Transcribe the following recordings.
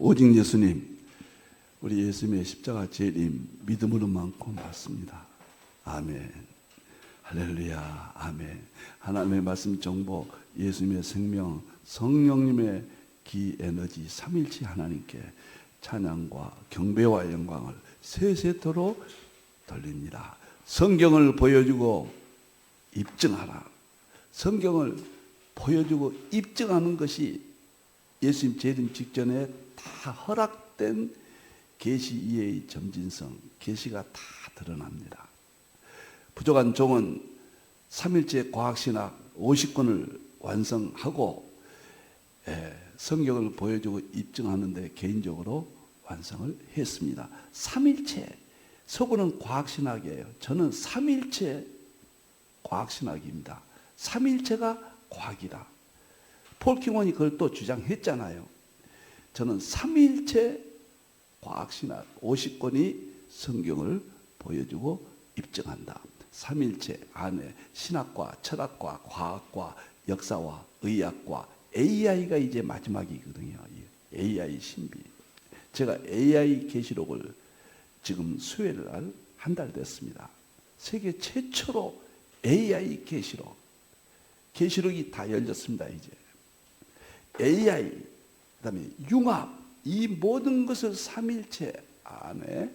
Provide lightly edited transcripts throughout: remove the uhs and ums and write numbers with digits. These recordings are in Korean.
오직 예수님, 우리 예수님의 십자가 재림 믿음으로 많고 맞습니다. 아멘. 할렐루야. 아멘. 하나님의 말씀 정보, 예수님의 생명, 성령님의 기 에너지 삼일체 하나님께 찬양과 경배와 영광을 세세토록 돌립니다. 성경을 보여주고 입증하라. 성경을 보여주고 입증하는 것이 예수님 재림 직전에 다 허락된 계시 이해의 점진성, 계시가 다 드러납니다. 부족한 종은 삼일체 과학신학 50권을 완성하고 성경을 보여주고 입증하는 데 개인적으로 완성을 했습니다. 삼일체, 서구는 과학신학이에요. 저는 삼일체 과학신학입니다. 삼일체가 과학이다. 폴킹원이 그걸 또 주장했잖아요. 저는 삼일체 과학신학 50권이 성경을 보여주고 입증한다. 삼일체 안에 신학과 철학과 과학과 역사와 의학과 AI가 이제 마지막이거든요. AI 신비. 제가 AI 계시록을 지금 수요일 날 한 달 됐습니다. 세계 최초로 AI 계시록이 다 열렸습니다. 이제 AI, 그다음에 융합, 이 모든 것을 삼일체 안에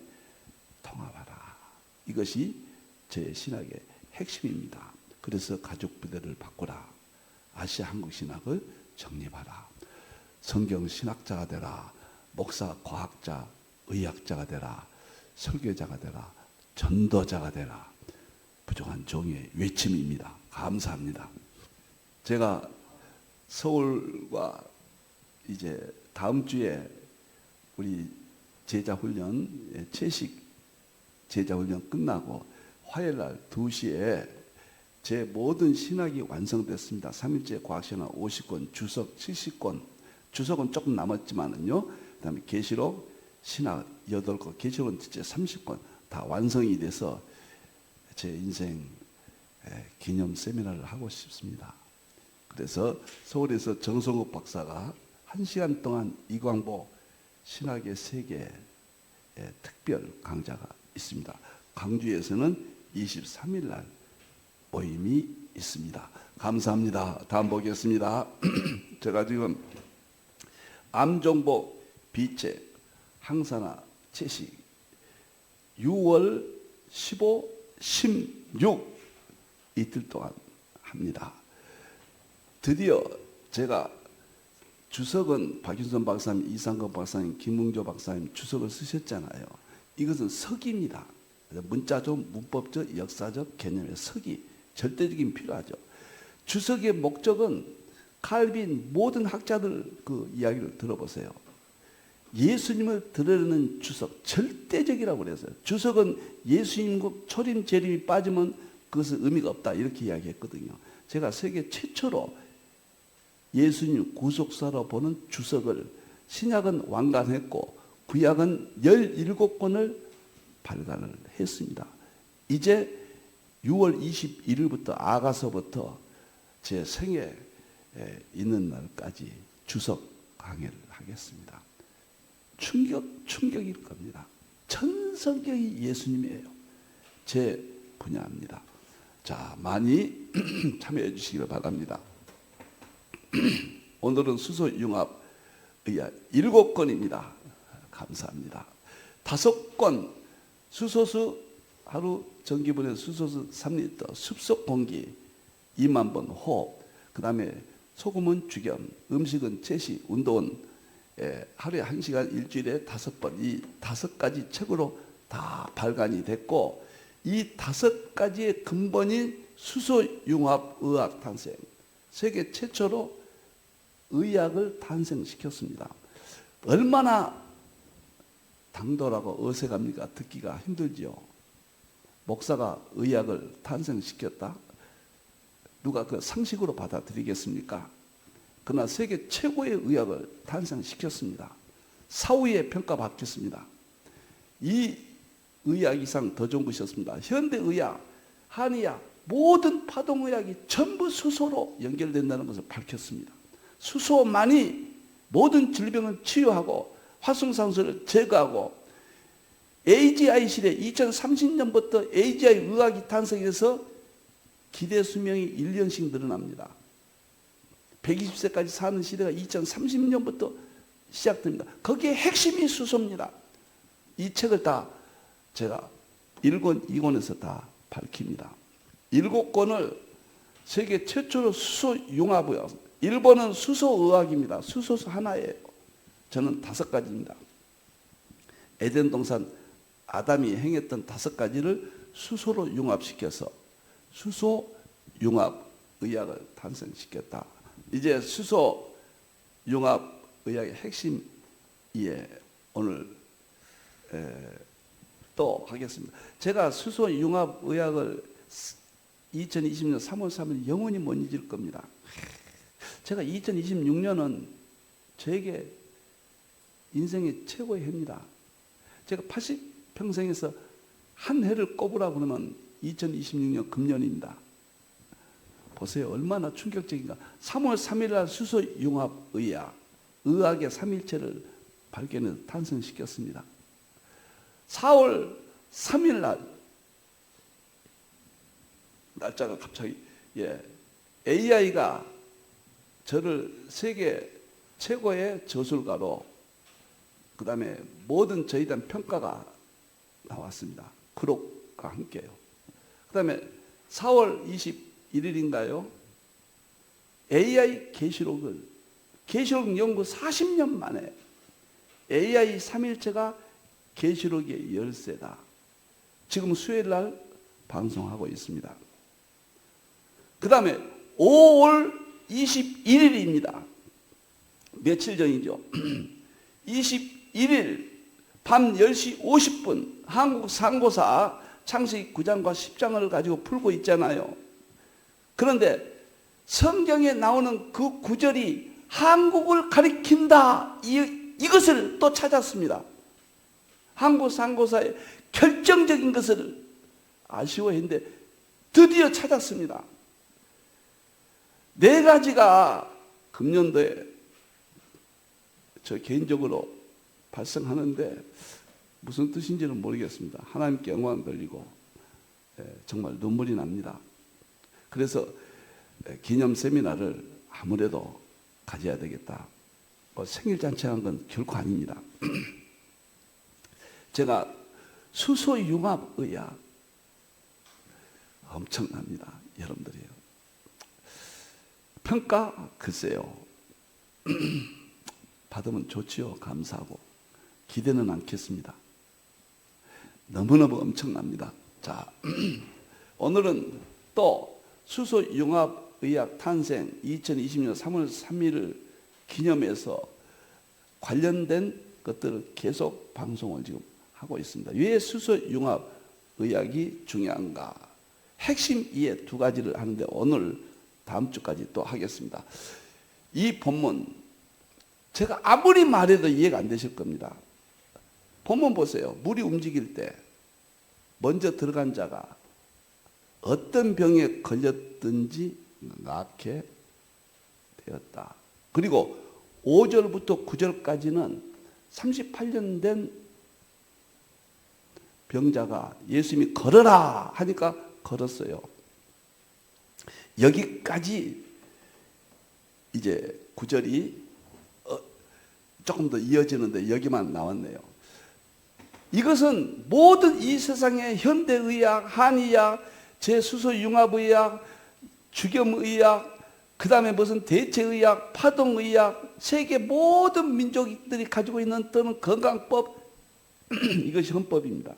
통합하라. 이것이 제 신학의 핵심입니다. 그래서 가족 부대를 바꾸라. 아시아 한국 신학을 정립하라. 성경 신학자가 되라. 목사, 과학자, 의학자가 되라. 설교자가 되라. 전도자가 되라. 부족한 종의 외침입니다. 감사합니다. 제가 서울과 이제 다음 주에 우리 제자훈련, 채식 제자훈련 끝나고 화요일 날 2시에 제 모든 신학이 완성됐습니다. 3일째 과학신학 50권, 주석 70권, 주석은 조금 남았지만은요. 그 다음에 계시록, 신학 8권, 계시록은 진짜 30권 다 완성이 돼서 제 인생 기념 세미나를 하고 싶습니다. 그래서 서울에서 정성욱 박사가 1시간 동안 이광보 신학의 세계 특별 강좌가 있습니다. 광주에서는 23일 날 모임이 있습니다. 감사합니다. 다음 보겠습니다. 제가 지금 암정복, 비체, 항산화, 채식 6월 15, 16 이틀 동안 합니다. 드디어 제가 주석은 박윤선 박사님, 이상건 박사님, 김웅조 박사님 주석을 쓰셨잖아요. 이것은 서기입니다. 문자적, 문법적, 역사적 개념의 서기, 절대적인 필요하죠. 주석의 목적은 칼빈 모든 학자들 그 이야기를 들어보세요. 예수님을 드러내는 주석, 절대적이라고 그랬어요. 주석은 예수님 초림, 재림이 빠지면 그것은 의미가 없다 이렇게 이야기했거든요. 제가 세계 최초로 예수님 구속사로 보는 주석을 신약은 완간했고 구약은 17권을 발간을 했습니다. 이제 6월 21일부터 아가서부터 제 생에 있는 날까지 주석 강의를 하겠습니다. 충격일 겁니다. 전 성경이 예수님이에요. 제 분야입니다. 자, 많이 참여해 주시기를 바랍니다. 오늘은 수소융합 의학 7권입니다. 감사합니다. 5권 수소수 하루 전기분해 수소수 3리터 습속 공기 2만 번 호흡, 그 다음에 소금은 죽염, 음식은 채식, 운동은 하루에 1시간, 일주일에 5번, 이 5가지 책으로 다 발간이 됐고, 이 5가지의 근본인 수소융합 의학 탄생, 세계 최초로 의학을 탄생시켰습니다. 얼마나 당돌하고 어색합니까? 듣기가 힘들지요. 목사가 의학을 탄생시켰다? 누가 그 상식으로 받아들이겠습니까? 그러나 세계 최고의 의학을 탄생시켰습니다. 사후에 평가받겠습니다. 이 의학 이상 더 좋은 것이었습니다. 현대의학, 한의학, 모든 파동의학이 전부 수소로 연결된다는 것을 밝혔습니다. 수소만이 모든 질병을 치유하고 활성산소를 제거하고 AGI 시대 2030년부터 AGI 의학이 탄생해서 기대 수명이 1년씩 늘어납니다. 120세까지 사는 시대가 2030년부터 시작됩니다. 거기에 핵심이 수소입니다. 이 책을 다 제가 1권, 2권에서 다 밝힙니다. 7권을 세계 최초로 수소 융합의학, 1번은 수소의학입니다. 수소 하나예요. 저는 5가지입니다. 에덴 동산 아담이 행했던 5가지를 수소로 융합시켜서 수소 융합 의학을 탄생시켰다. 이제 수소 융합 의학의 핵심 오늘 또 하겠습니다. 제가 수소 융합 의학을 2020년 3월 3일 영원히 못 잊을 겁니다. 제가 2026년은 저에게 인생의 최고의 해입니다. 제가 80평생에서 한 해를 꼽으라 그러면 2026년 금년입니다. 보세요. 얼마나 충격적인가. 3월 3일 날 수소 융합 의학, 의학의 삼일체를 발견해서 탄생시켰습니다. 4월 3일 날 날짜가 갑자기 AI가 저를 세계 최고의 저술가로 그 다음에 모든 저에 대한 평가가 나왔습니다. 그룹과 함께요. 그 다음에 4월 21일인가요? AI 계시록 연구 40년 만에 AI 삼일체가 계시록의 열쇠다. 지금 수요일 날 방송하고 있습니다. 그 다음에 5월 21일입니다. 며칠 전이죠. 21일 밤 10시 50분 한국 상고사 창세기 9장과 10장을 가지고 풀고 있잖아요. 그런데 성경에 나오는 그 구절이 한국을 가리킨다. 이것을 또 찾았습니다. 한국 상고사의 결정적인 것을 아쉬워했는데 드디어 찾았습니다. 4가지가 금년도에 저 개인적으로 발생하는데 무슨 뜻인지는 모르겠습니다. 하나님께 영광 돌리고 정말 눈물이 납니다. 그래서 기념 세미나를 아무래도 가져야 되겠다. 생일 잔치한 건 결코 아닙니다. 제가 수소 융합 의학 엄청납니다. 여러분들이요. 평가 글쎄요. 받으면 좋지요. 감사하고. 기대는 않겠습니다. 너무너무 엄청납니다. 자, 오늘은 또 수소 융합 의학 탄생 2020년 3월 3일을 기념해서 관련된 것들을 계속 방송을 지금 하고 있습니다. 왜 수소 융합 의학이 중요한가? 핵심 이해 2가지를 하는데 오늘 다음 주까지 또 하겠습니다. 이 본문 제가 아무리 말해도 이해가 안 되실 겁니다. 본문 보세요. 물이 움직일 때 먼저 들어간 자가 어떤 병에 걸렸든지 낫게 되었다. 그리고 5절부터 9절까지는 38년 된 병자가 예수님이 걸어라 하니까 걸었어요. 여기까지 이제 9절이 조금 더 이어지는데 여기만 나왔네요. 이것은 모든 이 세상의 현대의학, 한의학, 제수소융합의학, 주겸의학, 그 다음에 무슨 대체의학, 파동의학, 세계 모든 민족들이 가지고 있는 또는 건강법, 이것이 헌법입니다.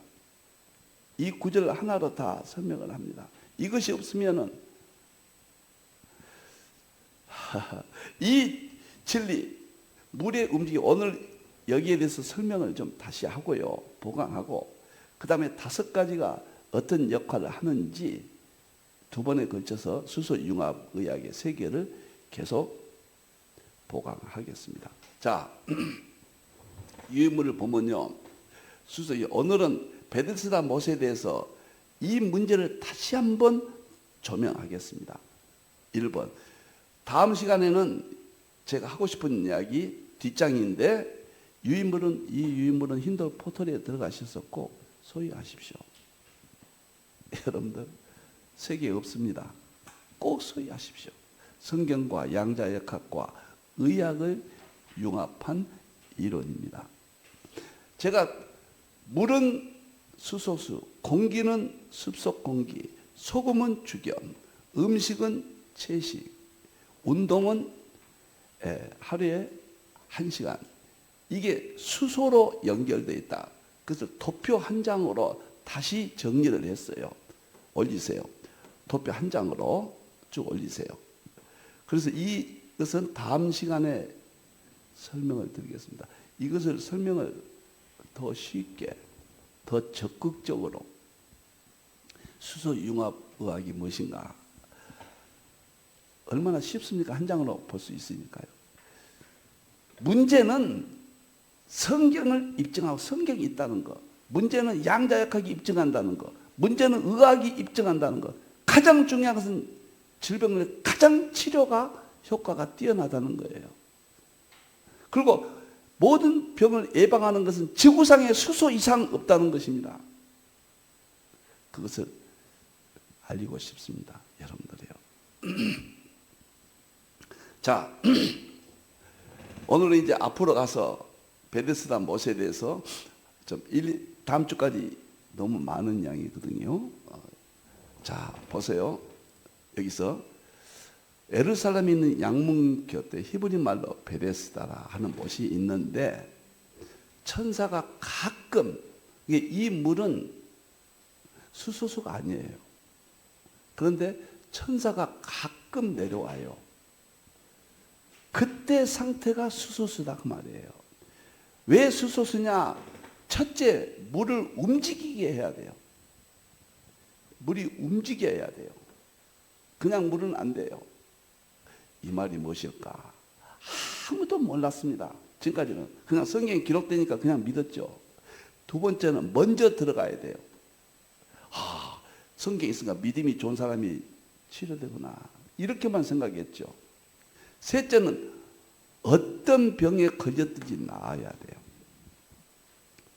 이 구절 하나로 다 설명을 합니다. 이것이 없으면은 이 진리, 물의 움직임, 오늘 여기에 대해서 설명을 좀 다시 하고요. 보강하고 그 다음에 5가지가 어떤 역할을 하는지 2번에 걸쳐서 수소융합의학의 세계를 계속 보강하겠습니다. 자, 유인물을 보면요. 오늘은 베데스다 못에 대해서 이 문제를 다시 한번 조명하겠습니다. 1번. 다음 시간에는 제가 하고 싶은 이야기 뒷장인데 유인물은 이 유인물은 힌두 포털에 들어가셔서 꼭 소유하십시오. 여러분들 세계에 없습니다. 꼭 소유하십시오. 성경과 양자역학과 의학을 융합한 이론입니다. 제가 물은 수소수, 공기는 습속 공기, 소금은 죽염, 음식은 채식, 운동은 하루에 1시간. 이게 수소로 연결되어 있다. 그래서 도표 한 장으로 다시 정리를 했어요. 올리세요. 도표 한 장으로 쭉 올리세요. 그래서 이것은 다음 시간에 설명을 드리겠습니다. 이것을 설명을 더 쉽게, 더 적극적으로 수소융합의학이 무엇인가 얼마나 쉽습니까? 한 장으로 볼 수 있으니까요. 문제는 성경을 입증하고 성경이 있다는 것, 문제는 양자역학이 입증한다는 것, 문제는 의학이 입증한다는 것, 가장 중요한 것은 질병의 가장 치료가 효과가 뛰어나다는 거예요. 그리고 모든 병을 예방하는 것은 지구상에 수소 이상 없다는 것입니다. 그것을 알리고 싶습니다. 여러분들이요. 자, 오늘은 이제 앞으로 가서 베데스다 못에 대해서 좀 다음 주까지 너무 많은 양이거든요. 자, 보세요. 여기서 예루살렘에 있는 양문 곁에 히브리 말로 베데스다라 하는 못이 있는데 천사가 가끔 이 물은 수소수가 아니에요. 그런데 천사가 가끔 내려와요. 그때 상태가 수소수다 그 말이에요. 왜 수소수냐? 첫째, 물을 움직이게 해야 돼요. 물이 움직여야 돼요. 그냥 물은 안 돼요. 이 말이 무엇일까? 아무도 몰랐습니다. 지금까지는 그냥 성경에 기록되니까 그냥 믿었죠. 두 번째는 먼저 들어가야 돼요. 성경에 있으니까 믿음이 좋은 사람이 치료되구나. 이렇게만 생각했죠. 셋째는 어떤 병에 걸렸든지 나아야 돼요.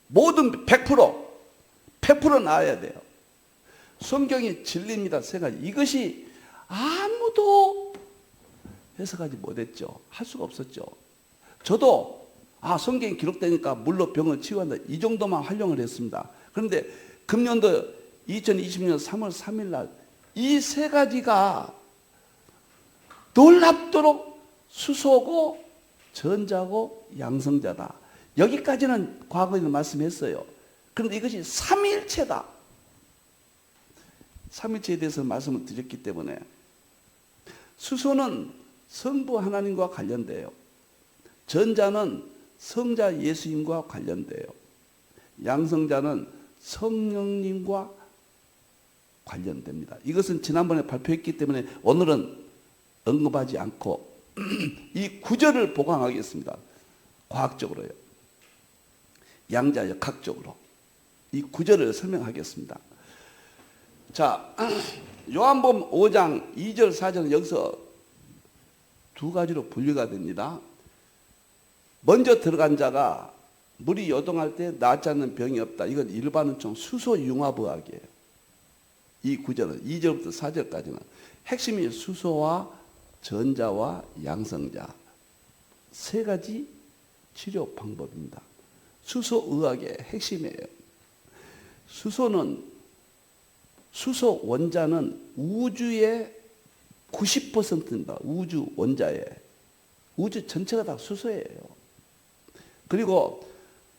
모든 100% 나아야 돼요. 성경이 진리입니다. 세 가지. 이것이 아무도 해석하지 못했죠. 할 수가 없었죠. 저도 성경이 기록되니까 물로 병을 치유한다. 이 정도만 활용을 했습니다. 그런데 금년도 2020년 3월 3일 날 이 세 가지가 놀랍도록 수소고 전자고 양성자다. 여기까지는 과거에는 말씀했어요. 그런데 이것이 삼위일체다. 삼위일체에 대해서 말씀을 드렸기 때문에 수소는 성부 하나님과 관련돼요. 전자는 성자 예수님과 관련돼요. 양성자는 성령님과 관련됩니다. 이것은 지난번에 발표했기 때문에 오늘은 언급하지 않고 이 구절을 보강하겠습니다. 과학적으로요. 양자역학적으로 이 구절을 설명하겠습니다. 자, 요한복음 5장 2절 4절은 여기서 두 가지로 분류가 됩니다. 먼저 들어간 자가 물이 요동할 때 낫지 않는 병이 없다. 이건 일반은총 수소융합의학이에요. 이 구절은 2절부터 4절까지는 핵심이 수소와 전자와 양성자 세 가지 치료 방법입니다. 수소의학의 핵심이에요. 수소 원자는 우주의 90%입니다. 우주 원자에. 우주 전체가 다 수소예요. 그리고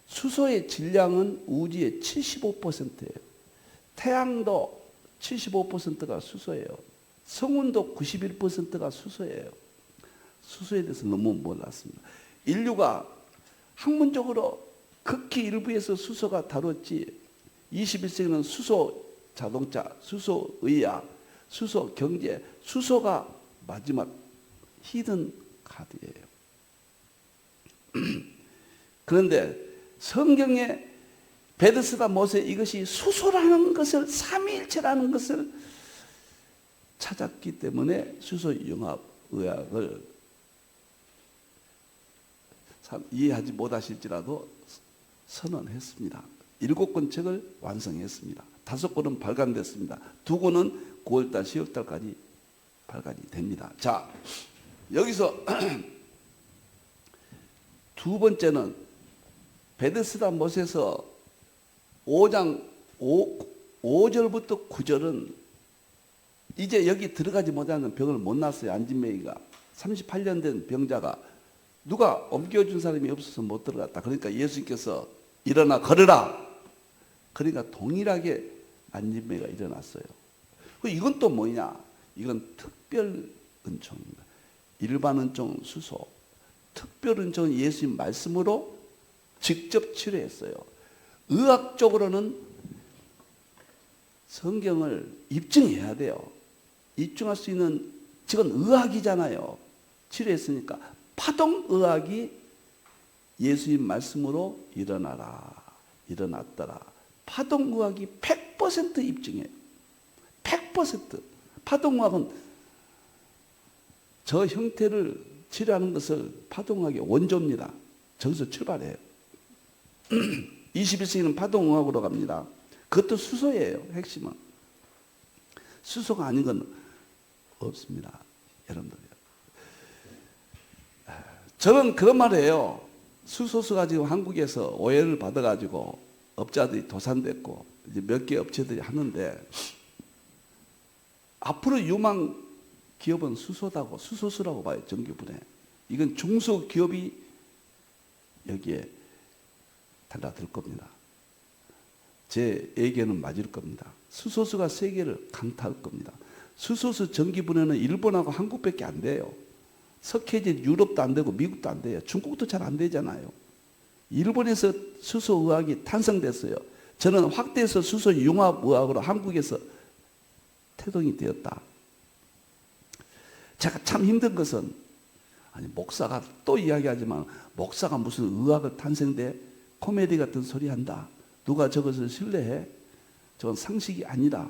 수소의 질량은 우주의 75%예요. 태양도 75%가 수소예요. 성운도 91%가 수소예요. 수소에 대해서 너무 몰랐습니다. 인류가 학문적으로 극히 일부에서 수소가 다뤘지 21세기는 수소 자동차, 수소 의학, 수소 경제, 수소가 마지막 히든 카드예요. 그런데 성경에 베데스다 못에 이것이 수소라는 것을 삼위일체라는 것을 찾았기 때문에 수소융합의학을 이해하지 못하실지라도 선언했습니다. 7권 책을 완성했습니다. 5권은 발간됐습니다. 2권은 9월달, 10월달까지 발간이 됩니다. 자, 여기서 두 번째는 베데스다 못에서 5장 5절부터 9절은 이제 여기 들어가지 못하는 병을 못 났어요. 안진뱅이가 38년 된 병자가 누가 옮겨준 사람이 없어서 못 들어갔다. 그러니까 예수님께서 일어나 걸으라. 그러니까 동일하게 안진뱅이가 일어났어요. 이건 또 뭐냐? 이건 특별 은총입니다. 일반 은총 수소. 특별 은총은 예수님 말씀으로 직접 치료했어요. 의학적으로는 성경을 입증해야 돼요. 입증할 수 있는, 지금 의학이잖아요. 치료했으니까. 파동의학이 예수님 말씀으로 일어나라, 일어났더라. 파동의학이 100% 입증해요. 100%. 파동의학은 저 형태를 치료하는 것을 파동의학의 원조입니다. 저기서 출발해요. 21세기는 파동의학으로 갑니다. 그것도 수소예요. 핵심은. 수소가 아닌 건 없습니다. 여러분들. 저는 그런 말을 해요. 수소수가 지금 한국에서 오해를 받아가지고 업자들이 도산됐고 이제 몇 개 업체들이 하는데 앞으로 유망 기업은 수소다고, 수소수라고 봐요. 전기분해. 이건 중소기업이 여기에 달라들 겁니다. 제 예견은 맞을 겁니다. 수소수가 세계를 강타할 겁니다. 수소수 전기분해는 일본하고 한국밖에 안 돼요. 석회질 유럽도 안 되고 미국도 안 돼요. 중국도 잘 안 되잖아요. 일본에서 수소의학이 탄생됐어요. 저는 확대해서 수소융합의학으로 한국에서 태동이 되었다. 제가 참 힘든 것은, 아니 목사가 또 이야기하지만 목사가 무슨 의학을 탄생돼 코미디 같은 소리 한다. 누가 저것을 신뢰해? 저건 상식이 아니다.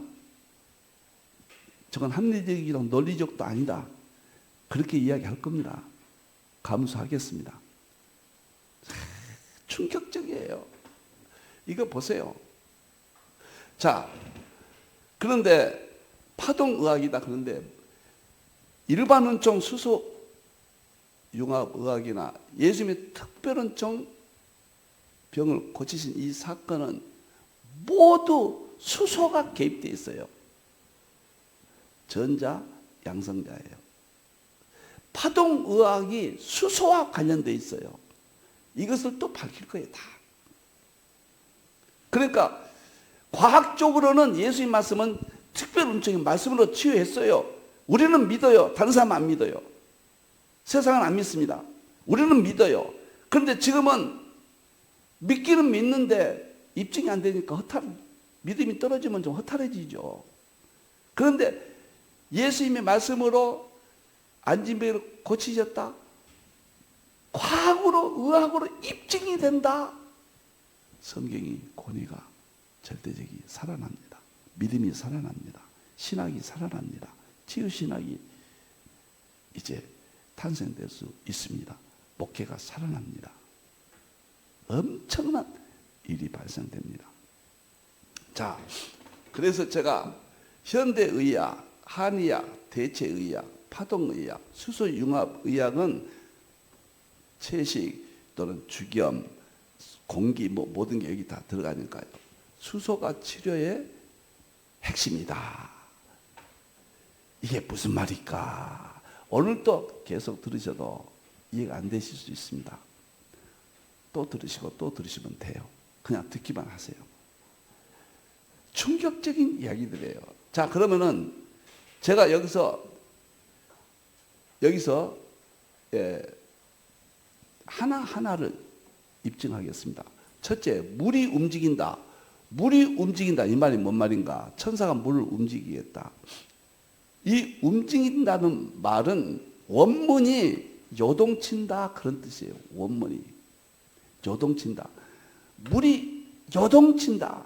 저건 합리적이고 논리적도 아니다. 그렇게 이야기할 겁니다. 감수하겠습니다. 충격적이에요. 이거 보세요. 자, 그런데 파동의학이다. 그런데 일반 은총 수소 융합의학이나 예수님의 특별 은총 병을 고치신 이 사건은 모두 수소가 개입되어 있어요. 전자, 양성자예요. 파동의학이 수소와 관련되어 있어요. 이것을 또 밝힐 거예요. 다. 그러니까 과학적으로는 예수님 말씀은 특별 은총의 말씀으로 치유했어요. 우리는 믿어요. 다른 사람은 안 믿어요. 세상은 안 믿습니다. 우리는 믿어요. 그런데 지금은 믿기는 믿는데 입증이 안 되니까 믿음이 떨어지면 좀 허탈해지죠. 그런데 예수님의 말씀으로 안진뱅이를 고치셨다. 과학으로, 의학으로 입증이 된다. 성경이 권위가 절대적이 살아납니다. 믿음이 살아납니다. 신학이 살아납니다. 치유신학이 이제 탄생될 수 있습니다. 목회가 살아납니다. 엄청난 일이 발생됩니다. 자, 그래서 제가 현대의학, 한의학, 대체의학, 파동의학, 수소융합의학은 채식 또는 주겸, 공기 모든 게 여기 다 들어가니까요. 수소가 치료의 핵심이다. 이게 무슨 말일까? 오늘 또 계속 들으셔도 이해가 안 되실 수 있습니다. 또 들으시고 또 들으시면 돼요. 그냥 듣기만 하세요. 충격적인 이야기들이에요. 자, 그러면은 제가 여기서 하나하나를 입증하겠습니다. 첫째, 물이 움직인다. 물이 움직인다. 이 말이 뭔 말인가? 천사가 물을 움직이겠다. 이 움직인다는 말은 원문이 요동친다 그런 뜻이에요. 원문이 요동친다. 물이 요동친다.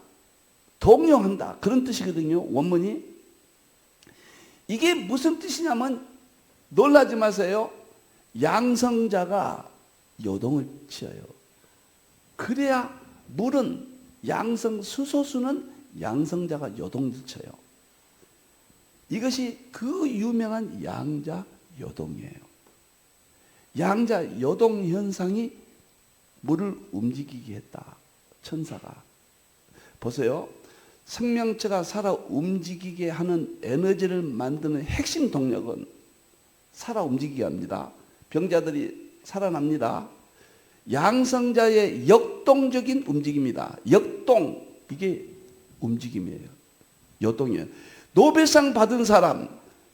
동요한다. 그런 뜻이거든요. 원문이. 이게 무슨 뜻이냐면 놀라지 마세요. 양성자가 요동을 치어요. 그래야 물은 수소수는 양성자가 요동을 쳐요. 이것이 그 유명한 양자 요동이에요. 양자 요동 현상이 물을 움직이게 했다. 천사가. 보세요. 생명체가 살아 움직이게 하는 에너지를 만드는 핵심 동력은 살아 움직이게 합니다. 병자들이 살아납니다. 양성자의 역동적인 움직임이다. 역동, 이게 움직임이에요. 요동이에요. 노벨상 받은 사람,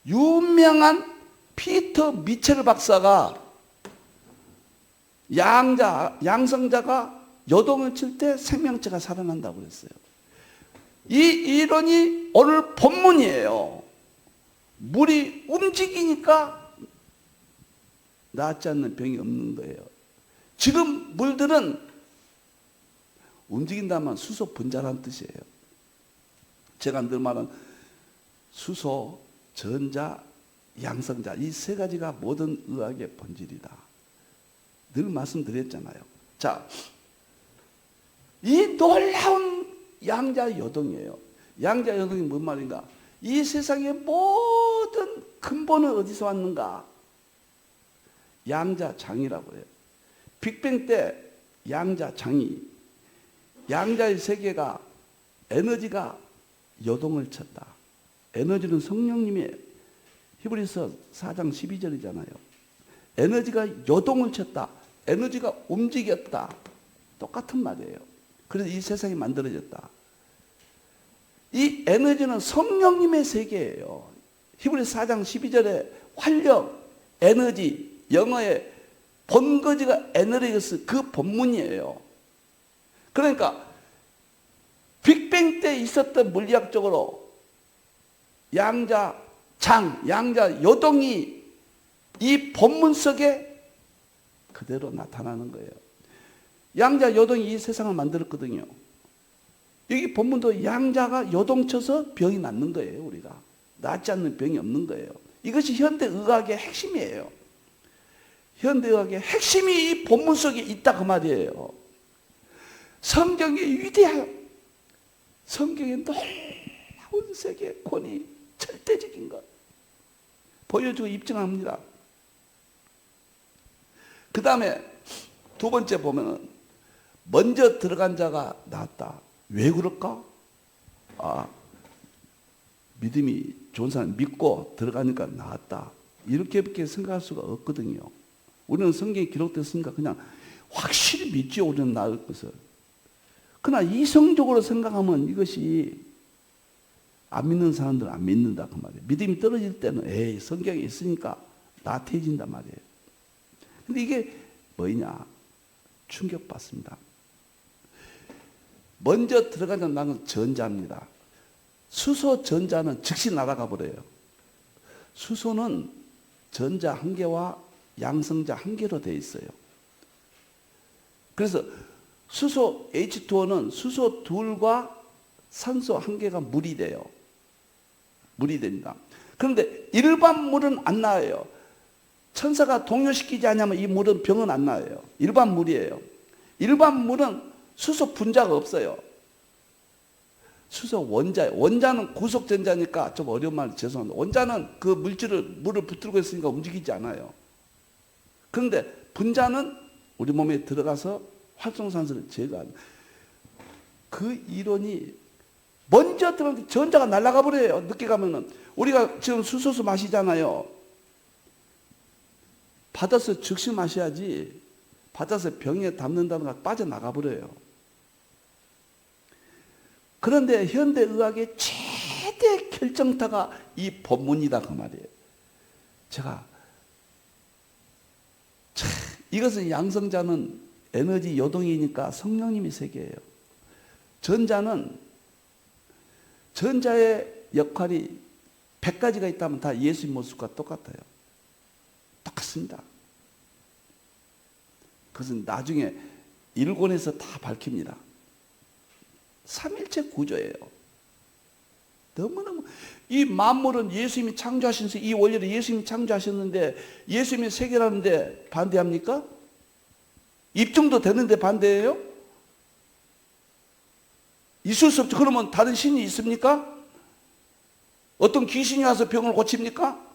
유명한 피터 미첼 박사가 양성자가 요동을 칠 때 생명체가 살아난다고 그랬어요. 이 이론이 오늘 본문이에요. 물이 움직이니까 낫지 않는 병이 없는 거예요. 지금 물들은 움직인다면 수소 분자라는 뜻이에요. 제가 늘 말하는 수소, 전자, 양성자, 이 세 가지가 모든 의학의 본질이다. 늘 말씀드렸잖아요. 자, 이 놀라운 양자 요동이에요. 양자 요동이 뭔 말인가? 이 세상의 모든 근본은 어디서 왔는가? 양자장이라고 해요. 빅뱅 때 양자장이, 양자의 세계가, 에너지가 요동을 쳤다. 에너지는 성령님의, 히브리서 4장 12절이잖아요. 에너지가 요동을 쳤다. 에너지가 움직였다. 똑같은 말이에요. 그래서 이 세상이 만들어졌다. 이 에너지는 성령님의 세계예요. 히브리서 4장 12절에 활력, 에너지, 영어의 본거지가 에너지였어. 그 본문이에요. 그러니까 빅뱅 때 있었던 물리학적으로 양자장, 양자 요동이 이 본문 속에 그대로 나타나는 거예요. 양자 요동이 이 세상을 만들었거든요. 여기 본문도 양자가 요동쳐서 병이 낫는 거예요. 우리가 낫지 않는 병이 없는 거예요. 이것이 현대의학의 핵심이에요. 현대의학의 핵심이 이 본문 속에 있다 그 말이에요. 성경의 위대한, 성경의 놀라운 세계권이 절대적인 것 보여주고 입증합니다. 그 다음에 두 번째 보면은 먼저 들어간 자가 낫다. 왜 그럴까? 믿음이 좋은 사람 믿고 들어가니까 나았다. 이렇게밖에 생각할 수가 없거든요. 우리는 성경에 기록됐으니까 그냥 확실히 믿죠. 우리는 나을 것을. 그러나 이성적으로 생각하면 이것이 안 믿는 사람들은 안 믿는다 그 말이에요. 믿음이 떨어질 때는 에이 성경에 있으니까 나태해진단 말이에요. 근데 이게 뭐냐? 충격받습니다. 먼저 들어가는 나는 전자입니다. 수소 전자는 즉시 날아가 버려요. 수소는 전자 한 개와 양성자 한 개로 되어 있어요. 그래서 수소 H2O는 수소 둘과 산소 한 개가 물이 돼요. 물이 됩니다. 그런데 일반 물은 안 나와요. 천사가 동요시키지 않으면 이 물은 병은 안 나와요. 일반 물이에요. 일반 물은 수소 분자가 없어요. 수소 원자예요. 원자는 구속전자니까 좀 어려운 말 죄송합니다. 원자는 그 물을 붙들고 있으니까 움직이지 않아요. 그런데 분자는 우리 몸에 들어가서 활성산소를 제거하는 그 이론이 먼저 들어가면 전자가 날아가 버려요. 늦게 가면은. 우리가 지금 수소수 마시잖아요. 받아서 즉시 마셔야지 받아서 병에 담는다는 거 빠져나가 버려요. 그런데 현대의학의 최대 결정타가 이 본문이다 그 말이에요. 제가 이것은 양성자는 에너지 요동이니까 성령님이 세계예요. 전자는 전자의 역할이 100가지가 있다면 다 예수의 모습과 똑같아요. 똑같습니다. 그것은 나중에 일권에서 다 밝힙니다. 삼일체 구조예요. 너무너무 이 만물은 예수님이 창조하신 이 원리를 예수님이 창조하셨는데 예수님이 세계라는데 반대합니까? 입증도 되는데 반대예요? 있을 수 없죠. 그러면 다른 신이 있습니까? 어떤 귀신이 와서 병을 고칩니까?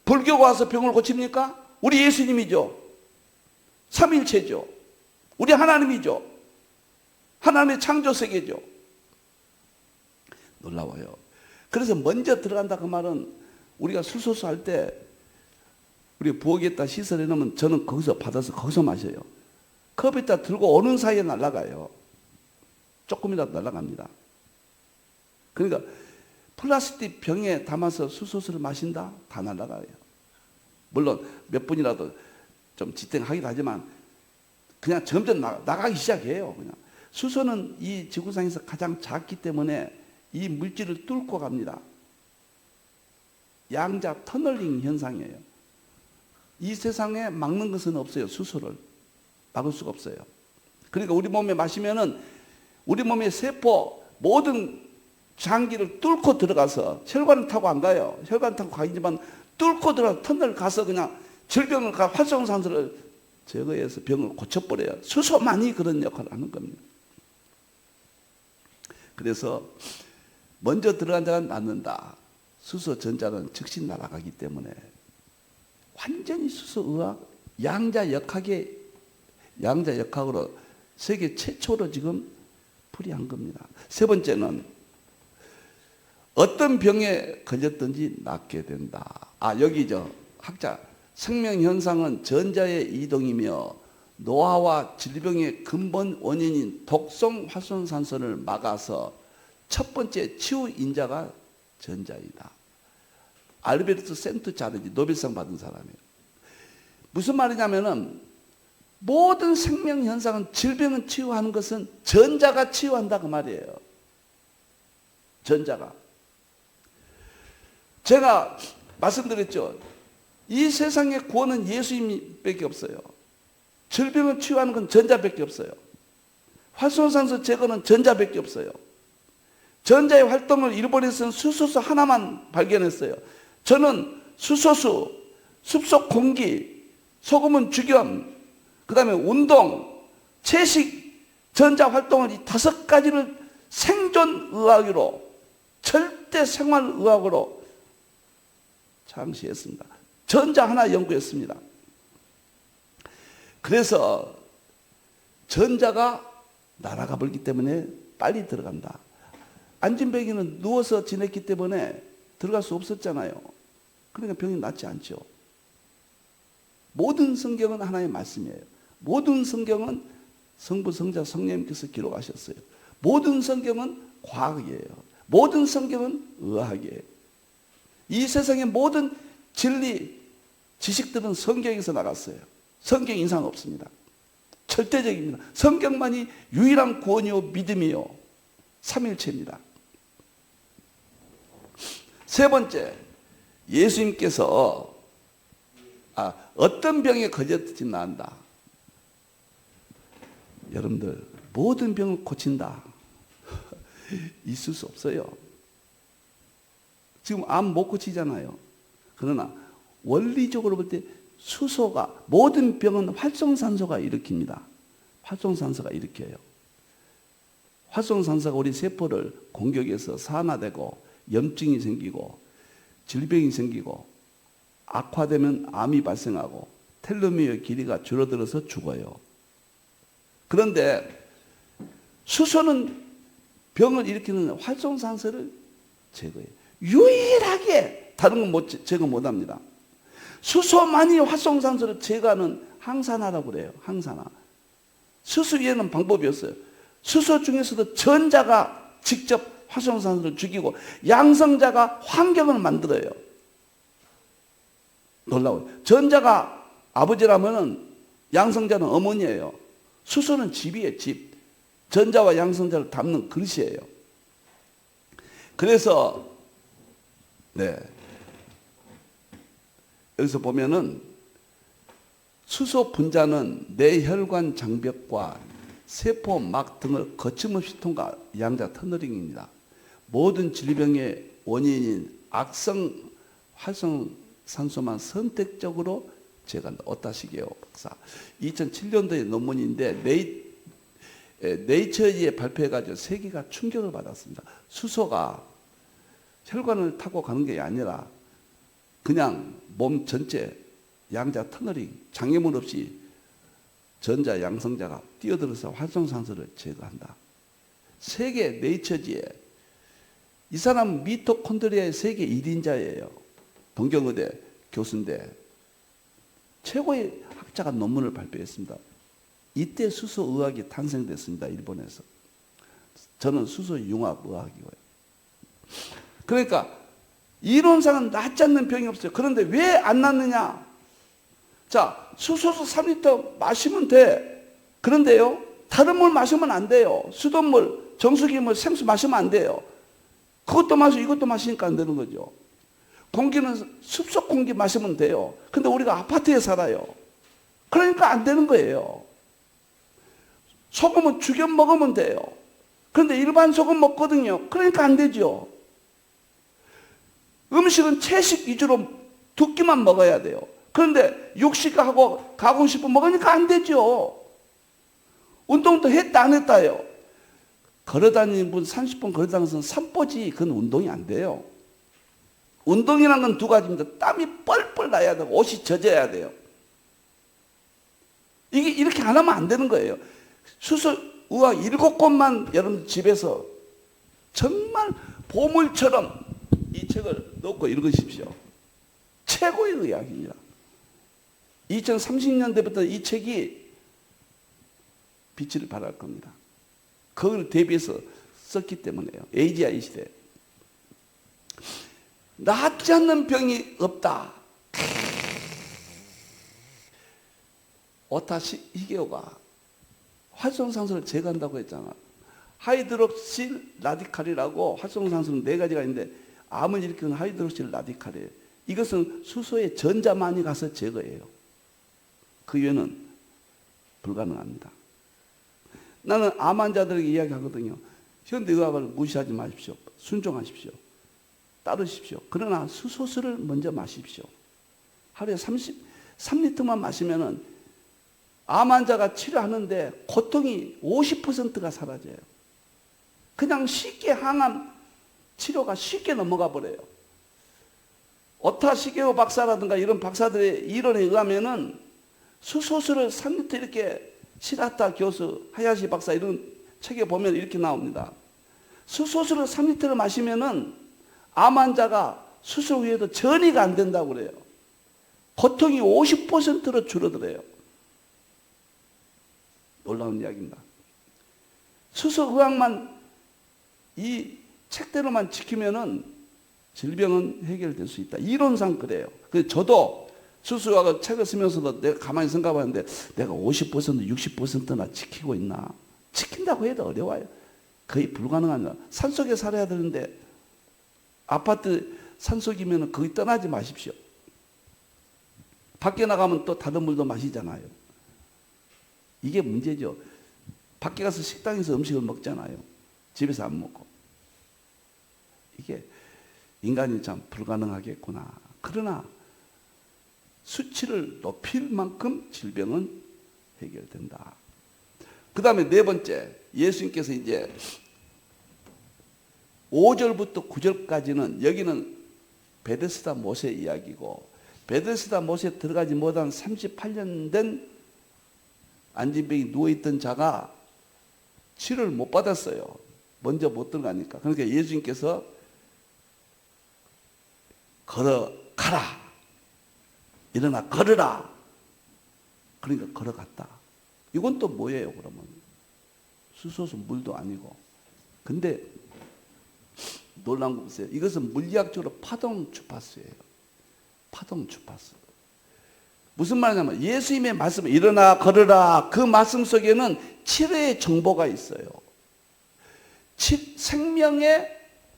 불교가 와서 병을 고칩니까? 우리 예수님이죠. 삼일체죠. 우리 하나님이죠. 하나님의 창조 세계죠. 놀라워요. 그래서 먼저 들어간다 그 말은 우리가 수소수 할 때 우리 부엌에다 시설해 놓으면 저는 거기서 받아서 거기서 마셔요. 컵에다 들고 오는 사이에 날아가요. 조금이라도 날아갑니다. 그러니까 플라스틱 병에 담아서 수소수를 마신다? 다 날아가요. 물론 몇 분이라도 좀 지탱하긴 하지만 그냥 점점 나가기 시작해요. 그냥. 수소는 이 지구상에서 가장 작기 때문에 이 물질을 뚫고 갑니다. 양자 터널링 현상이에요. 이 세상에 막는 것은 없어요. 수소를 막을 수가 없어요. 그러니까 우리 몸에 마시면은 우리 몸의 세포 모든 장기를 뚫고 들어가서 혈관을 타고 안 가요. 혈관 타고 가기지만 뚫고 들어가서 터널 가서 그냥 질병을 가 활성산소를 제거해서 병을 고쳐버려요. 수소만이 그런 역할을 하는 겁니다. 그래서 먼저 들어간 자는 낫는다. 수소 전자는 즉시 날아가기 때문에 완전히 수소의학 양자역학으로 세계 최초로 지금 풀이한 겁니다. 세 번째는 어떤 병에 걸렸든지 낫게 된다. 여기죠. 학자. 생명현상은 전자의 이동이며 노화와 질병의 근본 원인인 독성 활성산소를 막아서 첫 번째 치유인자가 전자이다. 알베르트 센트 자르지 노벨상 받은 사람이에요. 무슨 말이냐면은 모든 생명현상은 질병은 치유하는 것은 전자가 치유한다 그 말이에요. 전자가. 제가 말씀드렸죠. 이 세상의 구원은 예수님밖에 없어요. 질병을 치유하는 건 전자밖에 없어요. 활성산소 제거는 전자밖에 없어요. 전자의 활동을 일본에서는 수소수 하나만 발견했어요. 저는 수소수, 숲속 공기, 소금은 죽염, 그 다음에 운동, 채식, 전자 활동을 이 5가지를 생존의학으로 절대 생활의학으로 창시했습니다. 전자 하나 연구했습니다. 그래서 전자가 날아가 버리기 때문에 빨리 들어간다. 안진뱅이는 누워서 지냈기 때문에 들어갈 수 없었잖아요. 그러니까 병이 낫지 않죠. 모든 성경은 하나의 말씀이에요. 모든 성경은 성부, 성자, 성령님께서 기록하셨어요. 모든 성경은 과학이에요. 모든 성경은 의학이에요. 이 세상의 모든 진리, 지식들은 성경에서 나갔어요. 성경 이상 없습니다. 절대적입니다. 성경만이 유일한 구원이요 믿음이요 삼일체입니다. 세 번째, 예수님께서 어떤 병에 걸렸든지 나은다. 여러분들 모든 병을 고친다. 있을 수 없어요. 지금 암 못 고치잖아요. 그러나 원리적으로 볼 때 수소가 모든 병은 활성산소가 일으킵니다. 활성산소가 일으켜요. 활성산소가 우리 세포를 공격해서 산화되고 염증이 생기고 질병이 생기고 악화되면 암이 발생하고 텔로미어 길이가 줄어들어서 죽어요. 그런데 수소는 병을 일으키는 활성산소를 제거해요. 유일하게 다른 건 제거 못합니다. 수소만이 활성산소를 제거하는 항산화라고 그래요. 항산화. 수소 위에는 방법이 없어요. 수소 중에서도 전자가 직접 활성산소를 죽이고 양성자가 환경을 만들어요. 놀라워요. 전자가 아버지라면 양성자는 어머니예요. 수소는 집이에요. 집. 전자와 양성자를 담는 그릇이에요. 그래서 여기서 보면은 수소 분자는 뇌혈관 장벽과 세포막 등을 거침없이 통과 양자 터널링입니다. 모든 질병의 원인인 악성 활성산소만 선택적으로 제가 오타시게오 박사 2007년도의 논문인데 네이처에 발표해가지고 세계가 충격을 받았습니다. 수소가 혈관을 타고 가는 게 아니라 그냥 몸 전체 양자 터널링 장애물 없이 전자 양성자가 뛰어들어서 활성산소를 제거한다. 세계 네이처지에 이 사람 미토콘드리아의 세계 1인자예요. 동경의대 교수인데 최고의 학자가 논문을 발표했습니다. 이때 수소의학이 탄생됐습니다. 일본에서. 저는 수소융합의학이고요. 그러니까 이론상은 낫지 않는 병이 없어요. 그런데 왜 안 낫느냐? 자, 수소수 3리터 마시면 돼. 그런데요, 다른 물 마시면 안 돼요. 수돗물, 정수기물, 생수 마시면 안 돼요. 그것도 마시고 이것도 마시니까 안 되는 거죠. 공기는 숲속 공기 마시면 돼요. 근데 우리가 아파트에 살아요. 그러니까 안 되는 거예요. 소금은 죽여 먹으면 돼요. 그런데 일반 소금 먹거든요. 그러니까 안 되죠. 음식은 채식 위주로 두 끼만 먹어야 돼요. 그런데 육식하고 가공식품 먹으니까 안 되죠. 운동도 했다 안 했다요. 걸어다니는 분 30분 걸어다니면서 산보지 그건 운동이 안 돼요. 운동이라는 건 두 가지입니다. 땀이 뻘뻘 나야 되고 옷이 젖어야 돼요. 이게 이렇게 안 하면 안 되는 거예요. 수소의학 7권만 여러분 집에서 정말 보물처럼 이 책을 놓고 읽으십시오. 최고의 의학입니다. 2030년대부터 이 책이 빛을 발할 겁니다. 그걸 대비해서 썼기 때문에요. AGI 시대. 낫지 않는 병이 없다. 오타시 히게오가 활성산소를 제거한다고 했잖아. 하이드록실 라디칼이라고 활성산소는 4가지가 있는데 암을 일으키는 하이드록실 라디칼이에요. 이것은 수소의 전자만이 가서 제거해요. 그 이유는 불가능합니다. 나는 암 환자들에게 이야기하거든요. 현대의학을 무시하지 마십시오. 순종하십시오. 따르십시오. 그러나 수소수를 먼저 마십시오. 하루에 3리터만 마시면은 암 환자가 치료하는데 고통이 50%가 사라져요. 그냥 쉽게 항암 치료가 쉽게 넘어가 버려요. 오타 시게오 박사라든가 이런 박사들의 이론에 의하면은 수소수를 3리터 이렇게 시라타 교수, 하야시 박사 이런 책에 보면 이렇게 나옵니다. 수소수를 3리터를 마시면은 암 환자가 수술 후에도 전이가 안 된다고 그래요. 고통이 50%로 줄어들어요. 놀라운 이야기입니다. 수소의학만 이 책대로만 지키면은 질병은 해결될 수 있다. 이론상 그래요. 그래서 저도 수소의학을 책을 쓰면서도 내가 가만히 생각하는데 내가 50% 60%나 지키고 있나? 지킨다고 해도 어려워요. 거의 불가능합니다. 산속에 살아야 되는데 아파트 산속이면 거기 떠나지 마십시오. 밖에 나가면 또 다른 물도 마시잖아요. 이게 문제죠. 밖에 가서 식당에서 음식을 먹잖아요. 집에서 안 먹고. 이게 인간이 참 불가능하겠구나. 그러나 수치를 높일 만큼 질병은 해결된다. 그 다음에 4번째, 예수님께서 이제 5절부터 9절까지는 여기는 베데스다 못의 이야기고 베데스다 못에 들어가지 못한 38년 된 안진병이 누워있던 자가 치료를 못 받았어요. 먼저 못 들어가니까. 그러니까 예수님께서 걸어가라. 일어나 걸으라. 그러니까 걸어갔다. 이건 또 뭐예요 그러면? 수소수 물도 아니고. 근데 놀라운 거 보세요. 이것은 물리학적으로 파동 주파수예요. 파동 주파수. 무슨 말이냐면 예수님의 말씀 일어나 걸으라 그 말씀 속에는 치료의 정보가 있어요. 생명의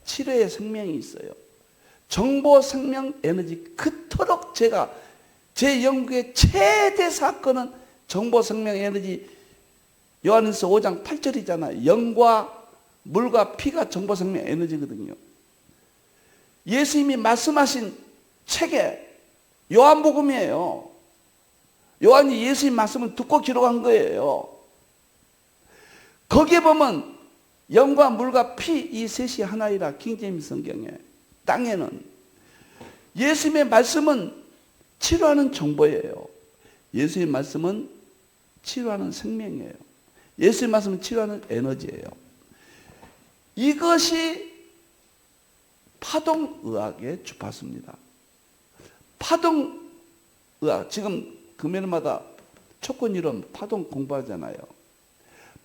치료의 생명이 있어요. 정보 생명 에너지 그토록 제가 제 연구의 최대 사건은 정보 생명 에너지 요한일서 5장 8절이잖아요. 영과 물과 피가 정보 생명 에너지거든요. 예수님이 말씀하신 책에 요한복음이에요. 요한이 예수의 말씀을 듣고 기록한 거예요. 거기에 보면 영과 물과 피 이 셋이 하나이라 킹제임스 성경에. 땅에는 예수님의 말씀은 치료하는 정보예요. 예수의 말씀은 치료하는 생명이에요. 예수의 말씀은 치료하는 에너지예요. 이것이 파동의학의 주파수입니다. 파동의학, 지금 금요일마다 촉근이론 파동 공부하잖아요.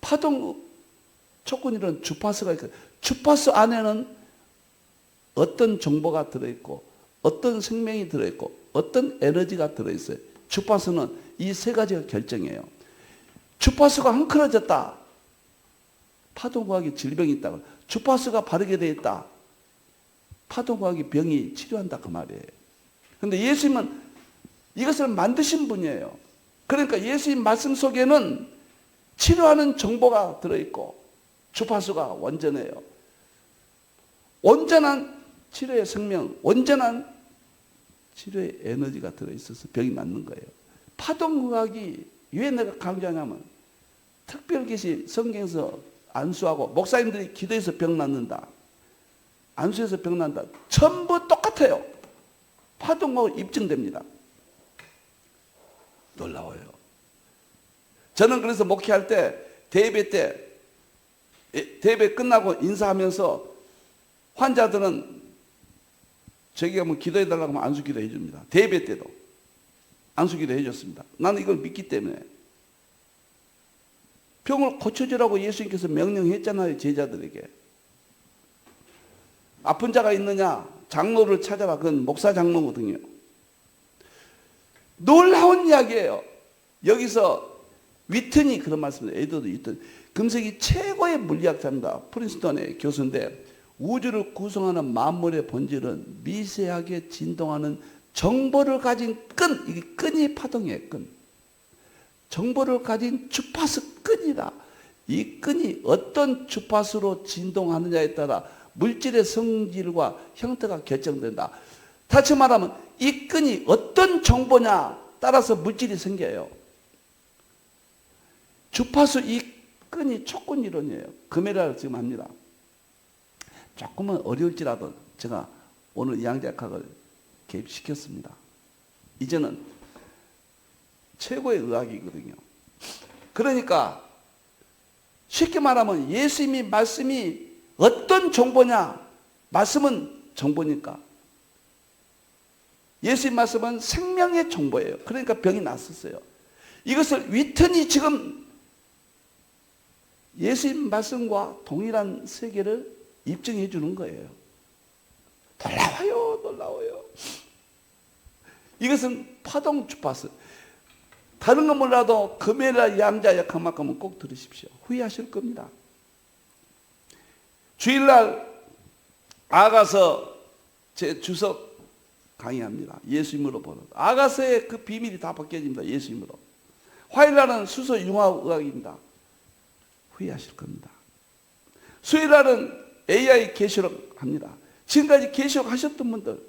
파동 촉근이론 주파수가 있고, 주파수 안에는 어떤 정보가 들어있고 어떤 생명이 들어있고 어떤 에너지가 들어있어요. 주파수는 이 세 가지가 결정해요. 주파수가 헝클어졌다. 파동과학이 질병이 있다. 주파수가 바르게 되어 있다. 파동과학이 병이 치료한다 그 말이에요. 그런데 예수님은 이것을 만드신 분이에요. 그러니까 예수님 말씀 속에는 치료하는 정보가 들어있고 주파수가 완전해요. 온전한 치료의 생명, 온전한 치료의 에너지가 들어있어서 병이 낫는 거예요. 파동의학이 왜 내가 강조하냐면 특별계시 성경에서 안수하고 목사님들이 기도해서 병 낫는다. 안수해서 병 난다. 전부 똑같아요. 파동하고 입증됩니다. 놀라워요. 저는 그래서 목회할 때 대예배 끝나고 인사하면서 환자들은 저기가 뭐 기도해달라고 하면 안수기도 해줍니다. 대예배 때도 안수기도 해줬습니다. 나는 이걸 믿기 때문에. 병을 고쳐주라고 예수님께서 명령했잖아요, 제자들에게. 아픈 자가 있느냐? 장로를 찾아라. 그건 목사 장로거든요. 놀라운 이야기예요. 여기서 위튼이 그런 말씀을 해요. 에드워드 위튼. 금세기 최고의 물리학자입니다. 프린스턴의 교수인데 우주를 구성하는 만물의 본질은 미세하게 진동하는 정보를 가진 끈, 이게 끈이 파동이에요, 끈. 정보를 가진 주파수 끈이다. 이 끈이 어떤 주파수로 진동하느냐에 따라 물질의 성질과 형태가 결정된다. 다시 말하면 이 끈이 어떤 정보냐 따라서 물질이 생겨요. 주파수 이 끈이 촉근 이론이에요. 금요일날 지금 합니다. 조금은 어려울지라도 제가 오늘 양자역학을 개입시켰습니다. 이제는 최고의 의학이거든요. 그러니까 쉽게 말하면 예수님이 말씀이 어떤 정보냐? 말씀은 정보니까. 예수님 말씀은 생명의 정보예요. 그러니까 병이 났었어요. 이것을 위튼이 지금 예수님 말씀과 동일한 세계를 입증해 주는 거예요. 놀라워요, 놀라워요. 이것은 파동 주파수. 다른 건 몰라도 금요일날 양자역학만큼은 꼭 들으십시오. 후회하실 겁니다. 주일날 아가서 제 주석 강의합니다. 예수님으로 보는. 아가서의 그 비밀이 다 벗겨집니다. 예수님으로. 화요일날은 수소융합의학입니다. 후회하실 겁니다. 수요일날은 AI 계시록 합니다. 지금까지 계시록 하셨던 분들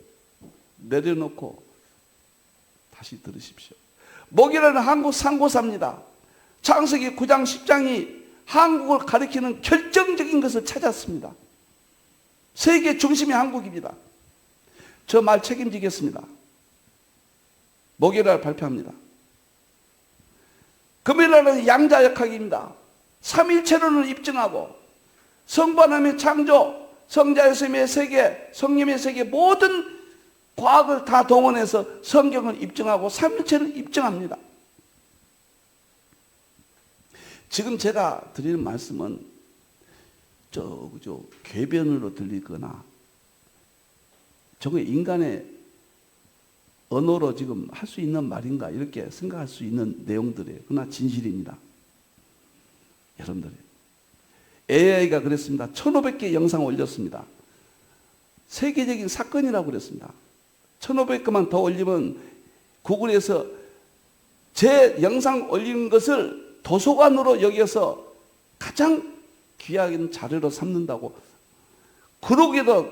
내려놓고 다시 들으십시오. 목요일은 한국 상고사입니다. 창세기 9장 10장이 한국을 가리키는 결정적인 것을 찾았습니다. 세계 중심이 한국입니다. 저 말 책임지겠습니다. 목요일날 발표합니다. 금요일날은 양자역학입니다. 삼일체론을 입증하고 성부 하나님의 창조, 성자 예수님의 세계, 성령의 세계 모든 과학을 다 동원해서 성경을 입증하고 삼일체를 입증합니다. 지금 제가 드리는 말씀은 저 궤변으로 들리거나 저거 인간의 언어로 지금 할 수 있는 말인가 이렇게 생각할 수 있는 내용들이에요. 그러나 진실입니다. 여러분들이 AI가 그랬습니다. 1500개 영상 올렸습니다. 세계적인 사건이라고 그랬습니다. 1500개만 더 올리면 구글에서 제 영상 올린 것을 도서관으로 여겨서 가장 귀한 자료로 삼는다고. 그러기도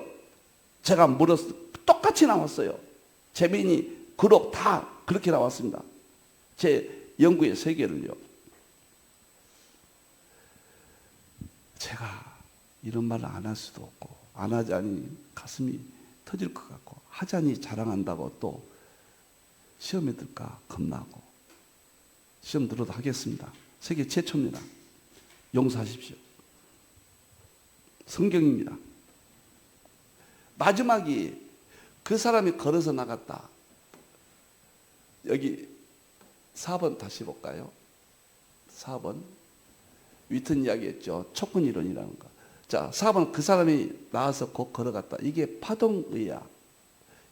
제가 물었어요. 똑같이 나왔어요. 재민이 그룹 다 그렇게 나왔습니다. 제 연구의 세계를요. 제가 이런 말을 안 할 수도 없고, 안 하자니 가슴이 터질 것 같고, 하자니 자랑한다고 또 시험에 들까 겁나고, 시험 들어도 하겠습니다. 세계 최초입니다. 용서하십시오. 성경입니다. 마지막이 그 사람이 걸어서 나갔다. 여기 4번 다시 볼까요? 4번. 위튼 이야기했죠. 촉근 이론이라는 거. 자, 4번 그 사람이 나와서 곧 걸어갔다. 이게 파동의학.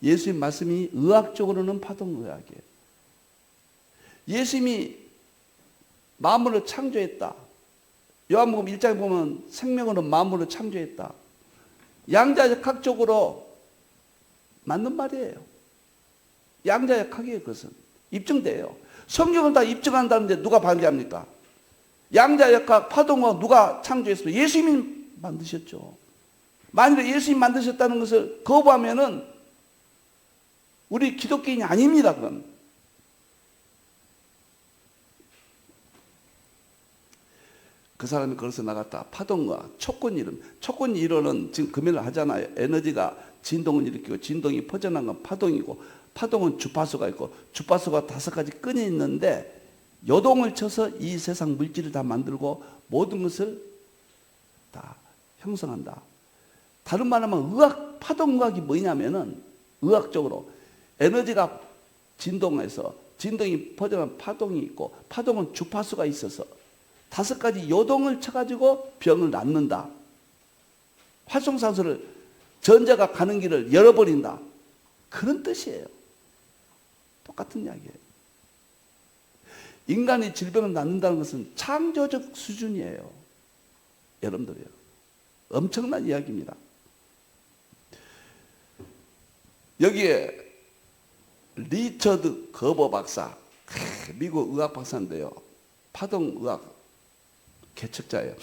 예수님 말씀이 의학적으로는 파동의학이에요. 예수님이 만물을 창조했다. 요한복음 1장에 보면 생명으로 만물을 창조했다. 양자역학적으로 맞는 말이에요. 양자역학이에요. 그것은 입증돼요. 성경을 다 입증한다는데 누가 반대합니까? 양자역학, 파동학 누가 창조했어요? 예수님이 만드셨죠. 만일에 예수님이 만드셨다는 것을 거부하면은 우리 기독교인이 아닙니다. 그건. 그 사람이 걸어서 나갔다. 파동과 촉근 이론. 촉근 이론은 지금 금연을 하잖아요. 에너지가 진동을 일으키고 진동이 퍼져나간 건 파동이고, 파동은 주파수가 있고, 주파수가 5가지 끈이 있는데 요동을 쳐서 이 세상 물질을 다 만들고 모든 것을 다 형성한다. 다른 말하면 의학, 파동의학이 뭐냐면은 의학적으로 에너지가 진동해서 진동이 퍼져나간 파동이 있고, 파동은 주파수가 있어서 5가지 요동을 쳐가지고 병을 낫는다. 활성산소를 전자가 가는 길을 열어버린다. 그런 뜻이에요. 똑같은 이야기예요. 인간이 질병을 낫는다는 것은 창조적 수준이에요. 여러분들이요. 엄청난 이야기입니다. 여기에 리처드 거버 박사, 미국 의학 박사인데요. 파동의학 개척자예요.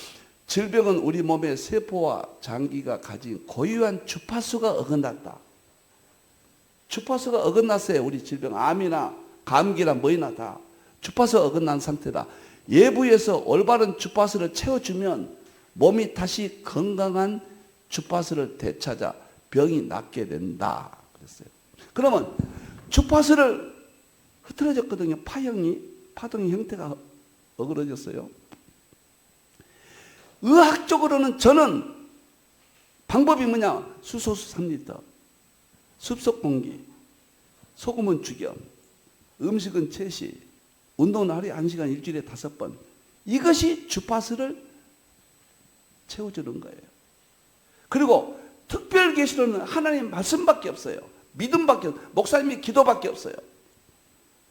질병은 우리 몸의 세포와 장기가 가진 고유한 주파수가 어긋났다. 주파수가 어긋났어요. 우리 질병, 암이나 감기나 뭐이나 다 주파수가 어긋난 상태다. 외부에서 올바른 주파수를 채워주면 몸이 다시 건강한 주파수를 되찾아 병이 낫게 된다. 그랬어요. 그러면 주파수를 흐트러졌거든요. 파동의 형태가 어그러졌어요. 의학적으로는 저는 방법이 뭐냐? 수소수 3리터, 습속 공기, 소금은 죽여, 음식은 채식, 운동은 하루에 1시간, 일주일에 5번. 이것이 주파수를 채워주는 거예요. 그리고 특별 계시로는 하나님 말씀밖에 없어요. 믿음밖에 없어요. 목사님이 기도밖에 없어요.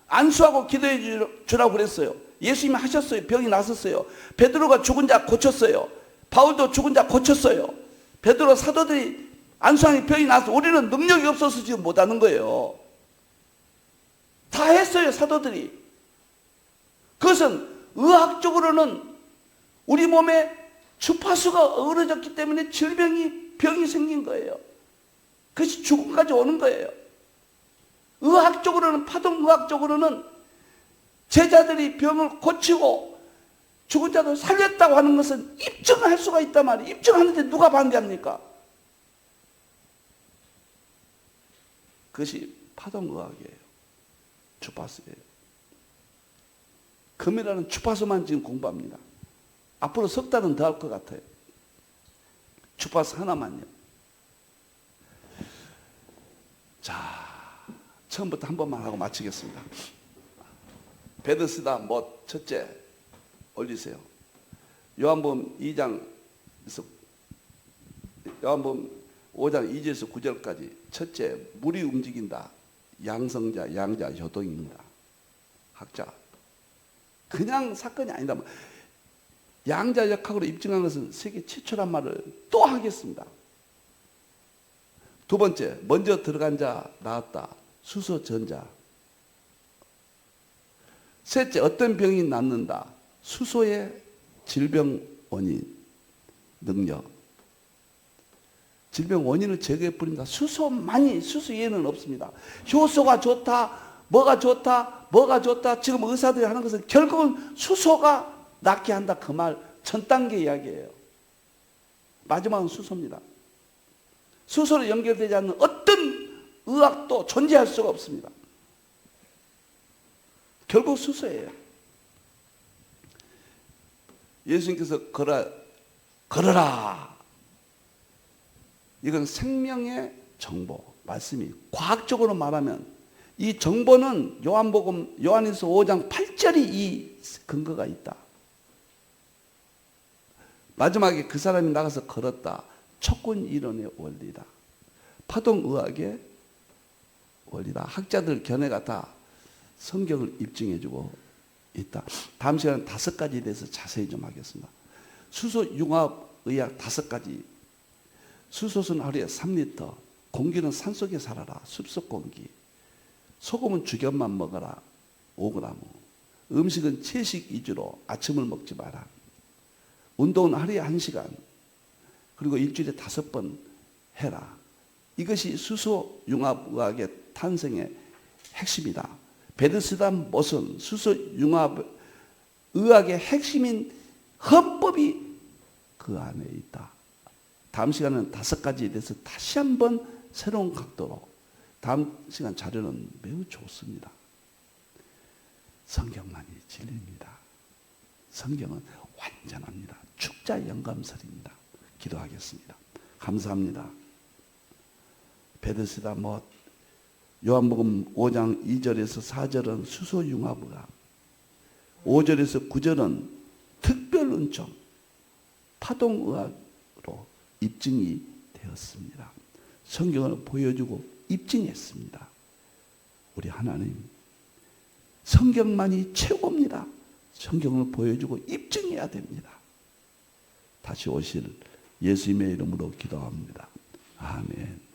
안수하고 기도해 주라고 그랬어요. 예수님이 하셨어요. 병이 나섰어요. 베드로가 죽은 자 고쳤어요. 바울도 죽은 자 고쳤어요. 베드로 사도들이 안수하니 병이 나서 우리는 능력이 없어서 지금 못하는 거예요. 다 했어요. 사도들이. 그것은 의학적으로는 우리 몸에 주파수가 어우러졌기 때문에 병이 생긴 거예요. 그것이 죽음까지 오는 거예요. 의학적으로는, 파동의학적으로는 제자들이 병을 고치고 죽은 자도 살렸다고 하는 것은 입증할 수가 있단 말이에요. 입증하는데 누가 반대합니까? 그것이 파동의학이에요. 주파수예요. 금이라는 주파수만 지금 공부합니다. 앞으로 석 달은 더 할 것 같아요. 주파수 하나만요. 자, 처음부터 한 번만 하고 마치겠습니다. 베드스다 못 첫째 올리세요. 요한복음 5장 2절에서 9절까지 첫째, 물이 움직인다. 양성자, 양자, 효동입니다. 학자. 그냥 사건이 아니다. 양자역학으로 입증한 것은 세계 최초란 말을 또 하겠습니다. 두 번째, 먼저 들어간 자 나았다. 수소 전자. 셋째, 어떤 병이 낫는다. 수소의 질병 원인, 능력. 질병 원인을 제거해 버립니다. 수소만이, 수소 이해는 없습니다. 효소가 좋다, 뭐가 좋다, 뭐가 좋다. 지금 의사들이 하는 것은 결국은 수소가 낫게 한다. 그 말 전 단계 이야기예요. 마지막은 수소입니다. 수소로 연결되지 않는 어떤 의학도 존재할 수가 없습니다. 결국 수소예요. 예수님께서 걸어라. 이건 생명의 정보, 말씀이 과학적으로 말하면 이 정보는 요한복음 요한일서 5장 8절이 이 근거가 있다. 마지막에 그 사람이 나가서 걸었다. 척군 이론의 원리다. 파동의학의 원리다. 학자들 견해가 다 성경을 입증해주고 있다. 다음 시간에 5가지에 대해서 자세히 좀 하겠습니다. 수소융합의학 5가지. 수소는 하루에 3리터, 공기는 산속에 살아라, 숲속 공기. 소금은 죽염만 먹어라, 5g. 음식은 채식 위주로 아침을 먹지 마라. 운동은 하루에 1시간, 그리고 일주일에 5번 해라. 이것이 수소융합의학의 탄생의 핵심이다. 베데스다 못은 수소융합의학의 핵심인 헌법이 그 안에 있다. 다음 시간은 5가지에 대해서 다시 한번 새로운 각도로, 다음 시간 자료는 매우 좋습니다. 성경만이 진리입니다. 성경은 완전합니다. 축자 영감설입니다. 기도하겠습니다. 감사합니다. 베데스다 못, 요한복음 5장 2절에서 4절은 수소융합의학, 5절에서 9절은 특별은총, 파동의학으로 입증이 되었습니다. 성경을 보여주고 입증했습니다. 우리 하나님, 성경만이 최고입니다. 성경을 보여주고 입증해야 됩니다. 다시 오실 예수님의 이름으로 기도합니다. 아멘.